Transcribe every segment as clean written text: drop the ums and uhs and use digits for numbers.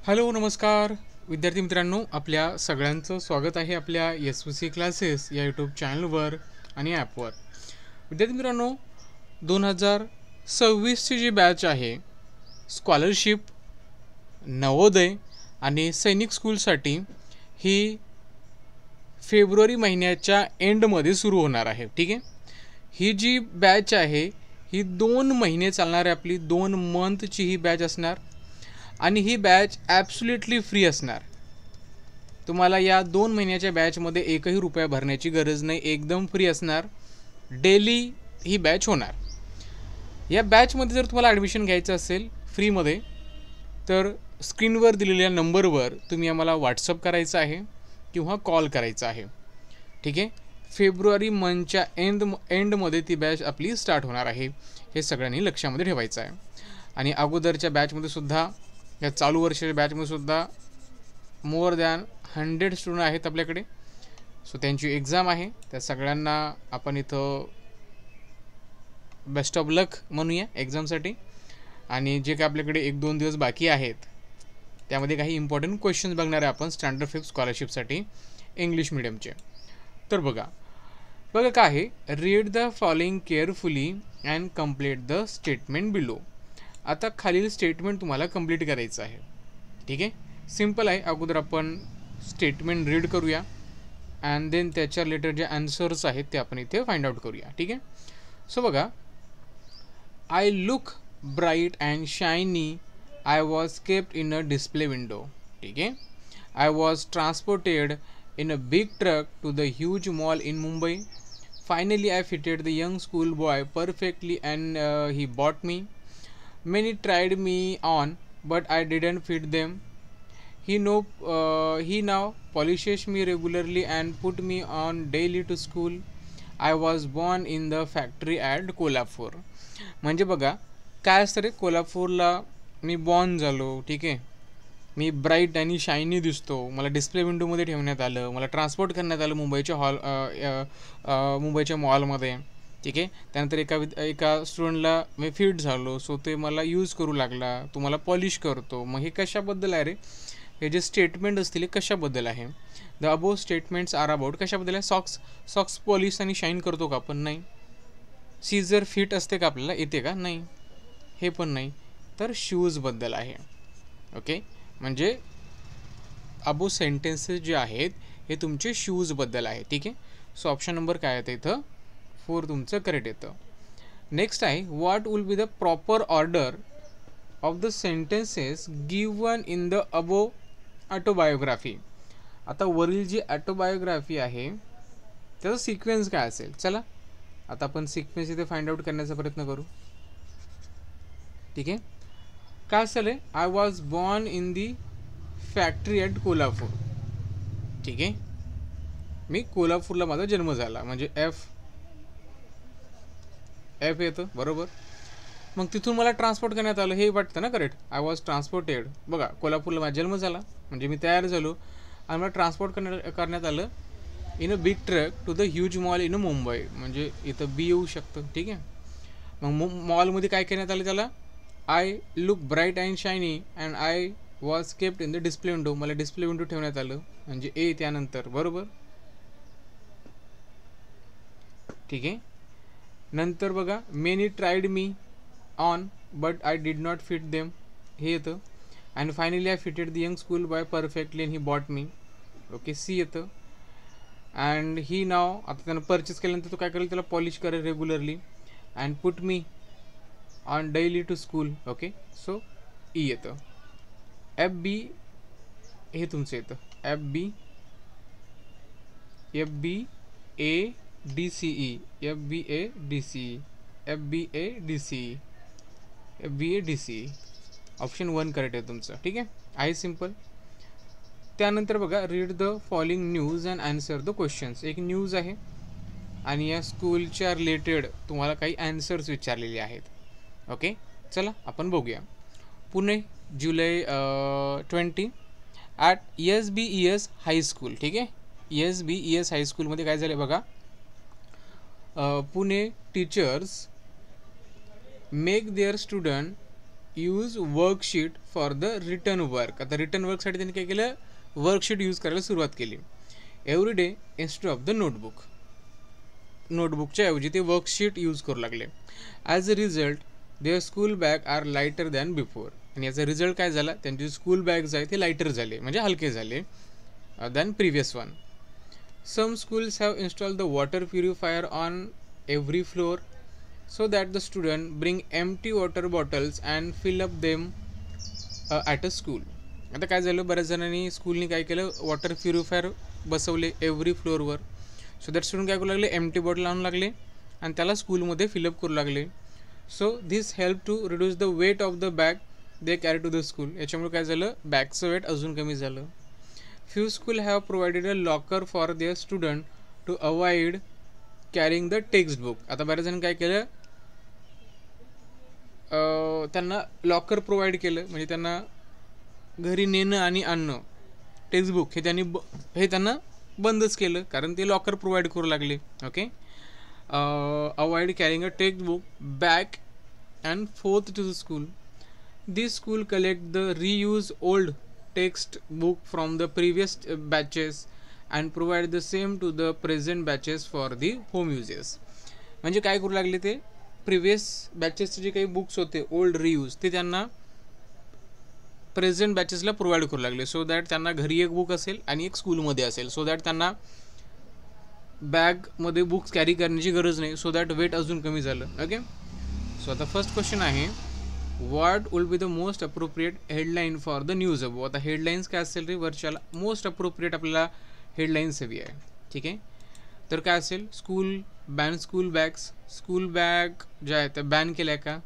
Hello नमस्कार विद्यार्थी मित्रांनो, आपल्या सगळ्यांचं स्वागत आहे आपल्या SVC क्लासेस या यूट्यूब चॅनलवर आणि ॲपवर. विद्यार्थी मित्रांनो, 2026ची जी बॅच आहे स्कॉलरशिप, नवोदय आणि सैनिक स्कूलसाठी ही फेब्रुवारी महिन्याच्या एंडमध्ये सुरू होणार आहे. ठीक आहे, ही जी बॅच आहे ही 2 महिने चालणार आहे. आपली 2 मंथची ही बॅच असणार आणि ही बॅच ॲब्सोल्युटली फ्री असणार. तुम्हाला या 2 महिन्याच्या बॅचमध्ये एकही रुपया भरण्याची गरज नाही, एकदम फ्री असणार. डेली ही बॅच होणार. या बॅचमध्ये जर तुम्हाला ॲडमिशन घ्यायचं असेल फ्रीमध्ये तर स्क्रीनवर दिलेल्या नंबरवर तुम्ही आम्हाला व्हॉट्सअप करायचं आहे किंवा कॉल करायचा आहे. ठीक आहे, फेब्रुवारी मंथच्या एंडमध्ये ती बॅच आपली स्टार्ट होणार आहे. हे सगळ्यांनी लक्षामध्ये ठेवायचं आहे. आणि अगोदरच्या बॅचमध्ये सुद्धा, या चालू वर्षाच्या बॅचमध्ये सुद्धा मोर दॅन 100 स्टुडंट आहेत आपल्याकडे. सो त्यांची एक्झाम आहे. त्या सगळ्यांना आपण इथं बेस्ट ऑफ लक म्हणूया एक्झामसाठी. आणि जे काय आपल्याकडे 1-2 दिवस बाकी आहेत त्यामध्ये काही इम्पॉर्टंट क्वेश्चन्स बघणार आहे आपण स्टँडर्ड 5 स्कॉलरशिपसाठी इंग्लिश मिडियमचे. तर बघा काय आहे, read the following carefully and complete the statement below. आता खालील स्टेटमेंट तुम्हाला कंप्लीट करायचं आहे. ठीक आहे, सिम्पल आहे. अगोदर आपण स्टेटमेंट रीड करूया अँड देन त्याच्या रिलेटेड जे आन्सर्स आहेत ते आपण इथे फाइंड आउट करूया. ठीक आहे, सो बघा, I look bright and shiny, I was kept in a display window. ठीक आहे, I was transported in a big truck to the huge mall in Mumbai. Finally, I fitted the young school boy perfectly and he bought me. Many tried me on, but I didn't fit them. He now polishes me regularly and put me on daily to school. I was born in the factory at Kolhapur. म्हणजे बघा काय असतं रे, कोल्हापूरला मी born झालो. ठीक आहे, मी bright आणि shiny दिसतो, मला डिस्प्ले विंडोमध्ये ठेवण्यात आलं, मला ट्रान्सपोर्ट करण्यात आलं मुंबईच्या मॉलमध्ये. ठीक आहे, त्यानंतर एका स्टुडंटला मी फिट झालो, सो ते मला यूज करू लागला, तो मला पॉलिश करतो. मग हे कशाबद्दल आहे रे, हे जे स्टेटमेंट असतील हे कशाबद्दल आहे? The above statements are about कशाबद्दल आहे? सॉक्स पॉलिश आणि शाईन करतो का आपण? नाही. सीझर फिट असते का आपल्याला? येते का? नाही. हे पण नाही. तर शूजबद्दल आहे. ओके, म्हणजे अबो सेंटेन्सेस जे आहेत हे तुमचे शूजबद्दल आहे. ठीक आहे, सो ऑप्शन नंबर काय येतं इथं? 4 तुमचं करेक्ट येतं. नेक्स्ट आहे, what will be the proper order of the sentences given in the above autobiography. आता वरील जी ऑटोबायोग्राफी आहे त्याचा सिक्वेन्स काय असेल? चला आता आपण सिक्वेन्स इथे फाइंड आउट करण्याचा प्रयत्न करू. ठीक आहे, काय असेल? I was born in the factory at Kolhapur. ठीक आहे, मी कोल्हापूरला माझा जन्म झाला, म्हणजे एफ येतं बरोबर. मग तिथून मला ट्रान्सपोर्ट करण्यात आलं, हे वाटतं ना करेक्ट. I was transported. बघा, कोल्हापूरला माझा जन्म झाला म्हणजे मी तयार झालो आणि मला ट्रान्सपोर्ट करण्यात आलं in a big truck to the huge mall in a Mumbai. म्हणजे इथं बी येऊ शकतं. ठीक आहे, मग मॉलमध्ये काय करण्यात आलं त्याला? I look bright and shiny and I was kept in the display window. मला डिस्प्ले विंडो ठेवण्यात आलं म्हणजे ए त्यानंतर बरोबर. ठीक आहे, नंतर बघा, many tried me on but I did not fit them, हे येतं. And finally I fitted the young school boy perfectly and he bought me. Okay, C येतं. अँड ही नाव, आता त्यानं परचेस केल्यानंतर तो काय करेल? त्याला पॉलिश करेल regularly and put me on daily to school. Okay, so E येतं. FB हे तुमचं येतं. FB ADCE ऑप्शन 1 करेक्ट आहे तुमचं. ठीक आहे सिम्पल. त्यानंतर बघा, read the following news and answer the questions. एक न्यूज आहे आणि या स्कूलच्या रिलेटेड तुम्हाला काही आन्सर्स विचारलेले आहेत. ओके, चला आपण बघूया. Pune July 20 at SBES high school. ठीक आहे, SBES हायस्कूलमध्ये काय झालं बघा, Pune teachers make their student use worksheet for the return work. आता रिटर्न वर्कसाठी त्यांनी काय केलं, वर्कशीट यूज करायला सुरुवात केली. Every day instead of the notebook. नोटबुकच्या ऐवजी ते वर्कशीट यूज करू लागले. As a result their school bag are lighter than before. आणि याचा रिझल्ट काय झाला, त्यांचे स्कूल बॅग्स आहे ते लायटर झाले, म्हणजे हलके झाले than previous one. Some schools have install the water purifier on every floor so that the student bring empty water bottles and fill up them at a school. आता काय झालं, बऱ्याच जणांनी स्कूलनी काय केलं, वॉटर प्युरिफायर बसवले एव्हरी फ्लोअरवर. सो दॅट स्टुडंट काय करू लागले, एम्प्टी बॉटल आणू लागले आणि त्याला स्कूलमध्ये फिलअप करू लागले. So this help to reduce the weight of the bag they carry to the school. याच्यामुळे काय झालं, बॅगचं वेट अजून कमी झालं. Few school have provided a locker for their student to avoid carrying the textbook. आता बऱ्याच जण काय केलं, त्यांना लॉकर प्रोव्हाइड केलं, म्हणजे त्यांना घरी नेणं आणि आणणं टेक्स्टबुक हे त्यांना बंदच केलं, कारण ते लॉकर प्रोव्हाइड करू लागले. Okay, avoid carrying a textbook back and forth to the school. This school collect the reuse old text book from the previous batches and provide the same to the present batches for the home uses. म्हणजे काय करू लागले, ते previous बॅचेसचे जे काही books होते old reuse ते त्यांना प्रेझेंट बॅचेसला प्रोव्हाइड करू लागले. सो दॅट त्यांना घरी एक बुक असेल आणि एक स्कूलमध्ये असेल, सो दॅट त्यांना बॅगमध्ये बुक्स कॅरी करण्याची गरज नाही. सो दॅट वेट अजून कमी झालं. ओके, सो आता फर्स्ट क्वेश्चन आहे, what will be the most appropriate headline for the news above. आता हेडलाईन्स काय असेल रे, वर्षाला मोस्ट अप्रोप्रिएट आपल्याला हेडलाईन्स हवी आहे. ठीक आहे, तर काय असेल, school ban school bags. School bag ज्या आहेत त्या बॅन केल्या का.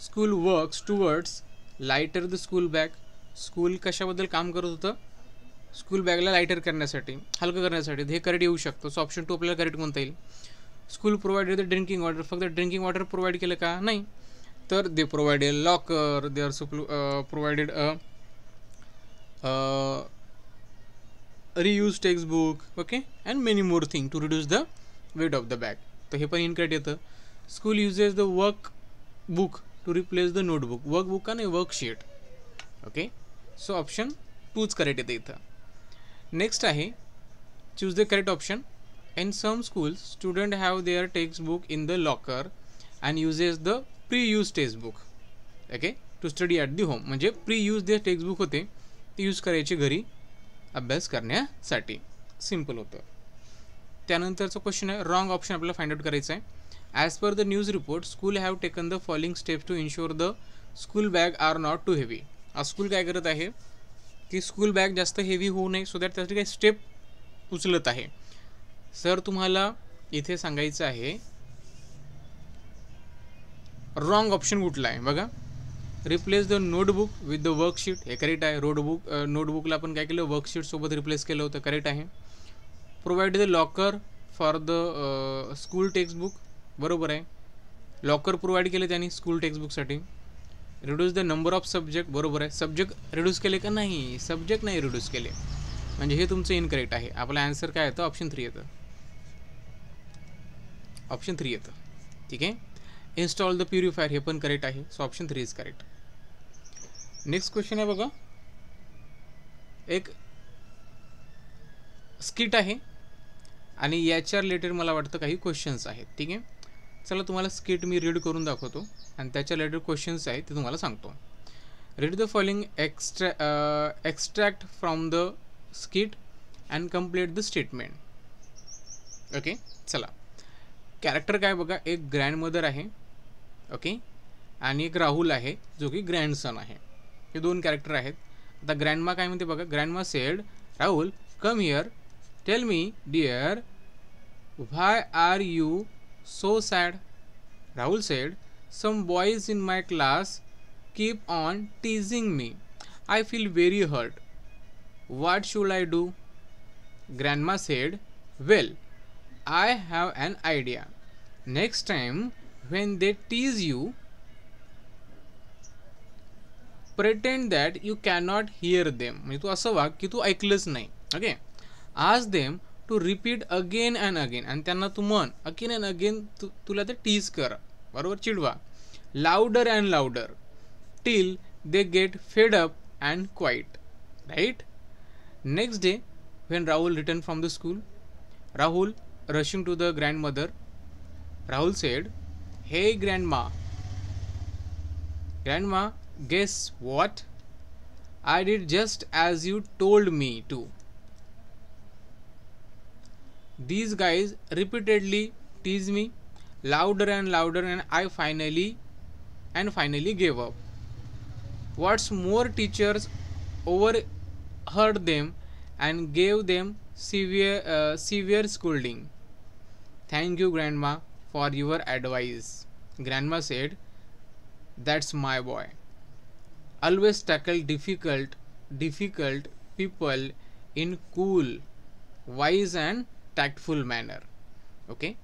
School works towards lighter the school bag. School कशाबद्दल काम करत होतं, स्कूल बॅगला लायटर करण्यासाठी, हलकं करण्यासाठी. हे करेक्ट येऊ शकतं. सो ऑप्शन 2 आपल्याला करेक्ट म्हणता येईल. School provided the drinking water. फक्त ड्रिंकिंग वॉटर प्रोव्हाइड केलं का, नाही, तर they provided locker, they are provided reuse textbook, okay, and many more things to reduce the weight of the bag. तर हे पण इनकरेक्ट येतं. School uses the work book to replace the notebook. Work book का नाही, worksheet. Okay, so option 2च correct येतं इथं. Next आहे, choose the correct option. In some schools student have their textbook in the locker and uses the pre use textbook, okay, to study at the home. म्हणजे pre use जे textbook होते ते use करायचे घरी अभ्यास करण्यासाठी. Simple होतं. त्यानंतरचा क्वेश्चन आहे, रॉंग ऑप्शन आपल्याला फाइंड आउट करायचं आहे. As per the news report school have taken the following steps to ensure the school bag are not too heavy. आज स्कूल काय करत आहे की स्कूल बॅग जास्त हेवी होऊ नये, सो दॅट त्यासाठी काही स्टेप उचलत आहे. सर तुम्हाला इथे सांगायचं आहे रॉंग ऑप्शन कुठला आहे बघा. Replace the notebook with the worksheet, हे करेक्ट आहे. नोटबुकला आपण काय केलं, वर्कशीटसोबत रिप्लेस केलं होतं, करेक्ट आहे. Provide the locker for the school textbook, बरोबर आहे. लॉकर प्रोव्हाइड केले त्यांनी स्कूल टेक्स्टबुकसाठी. Reduce the number of subject, बरोबर आहे. सब्जेक्ट रिड्यूस केले का, नाही, सब्जेक्ट नाही रिड्यूस केले, म्हणजे हे तुमचं इनकरेक्ट आहे. आपला आन्सर काय येतं, ऑप्शन 3 येतं. ऑप्शन 3 येतं. ठीक आहे. इन्स्टॉल द प्युरिफायर, हे पण करेक्ट आहे. So option 3 is correct. Next question आहे बघा, एक स्किट आहे आणि याच्या रिलेटेड मला वाटतं काही क्वेश्चन्स आहेत. ठीक आहे, चला तुम्हाला स्किट मी रीड करून दाखवतो आणि त्याच्या रिलेटेड क्वेश्चन्स आहेत ते तुम्हाला सांगतो. Read the following extract from the skit and complete the statement. Okay, चला. कॅरेक्टर काय बघा, एक ग्रँडमदर आहे, ओके, आणि एक राहुल आहे जो की ग्रँडसन आहे. हे 2 कॅरेक्टर आहेत. आता ग्रँडमा काय म्हणते बघा. Grandma said, Rahul come here, tell me dear, why are you so sad. Rahul said, some boys in my class keep on teasing me, I feel very hurt, what should I do. Grandma said, well I have an idea. Next time when they tease you, pretend that you cannot hear them. म्हणजे तू असं वाग की तू ऐकलंच नाही. Okay, ask them to repeat again and again. आणि त्यांना तू म्हण again and again, तुला ते टीज कर, बरोबर, चिडवा. Louder and louder. till they get fed up and quiet, right? Next day, when Rahul returned from the school, Rahul rushing to the grandmother, Rahul said, "Hey grandma, grandma, guess what? I did just as you told me to. These guys repeatedly tease me louder and louder, and I finally gave up. What's more, teachers overheard them and gave them severe scolding. Thank you, grandma, for your advice." Grandma said, "That's my boy. Always tackle difficult people in cool, wise and tactful manner." Okay,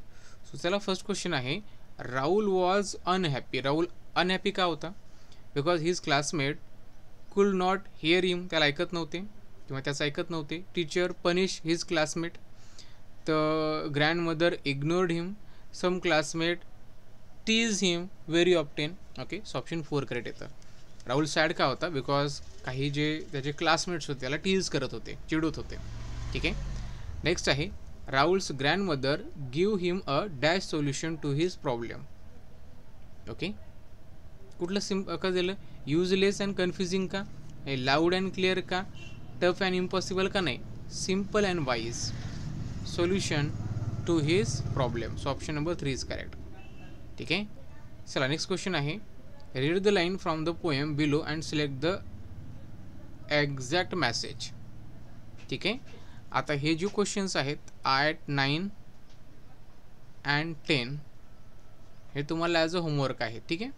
so चला first question आहे, Rahul was unhappy. Rahul unhappy का होता? Because his classmate could not hear him, त्याला ऐकत नव्हते किंवा त्याचं ऐकत नव्हते. Teacher punish his classmate. The grand mother ignored him. Some classmate tease him very often. Okay, so option 4 correct येतं. राहुल सॅड का होता? बिकॉज काही जे त्याचे क्लासमेट्स होते त्याला टीज करत होते, चिडवत होते. ठीक आहे. नेक्स्ट आहे, Rahul's grandmother give him a dash solution to his problem. Okay, कुठलं का दिलं? युजलेस अँड कन्फ्युजिंग का? हे लाऊड अँड क्लिअर का? टफ अँड इम्पॉसिबल का? नाही, simple and wise solution to his problem. So option number 3 is correct. ठीक आहे. चला नेक्स्ट क्वेश्चन आहे, read the line from the poem below and select the exact message. ठीक आहे. आता हे जे क्वेश्चन्स आहेत 8, 9 अँड 10 हे तुम्हाला ॲज अ होमवर्क आहे. ठीक आहे.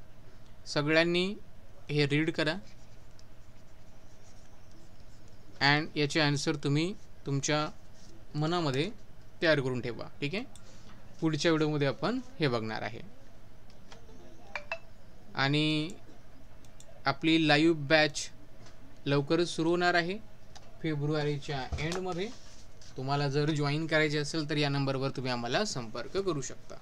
सगळ्यांनी हे रीड करा अँड याचे आन्सर तुम्ही तुमच्या मनामध्ये तयार करून ठेवा. ठीक आहे. पुढच्या व्हिडिओमध्ये आपण हे बघणार आहे. आणि आपली लाईव्ह बॅच लवकरच सुरू होणार आहे फेब्रुवारीच्या एंडमध्ये. तुम्हाला जर जॉईन करायचे असेल तर या नंबरवर तुम्ही आम्हाला संपर्क करू शकता.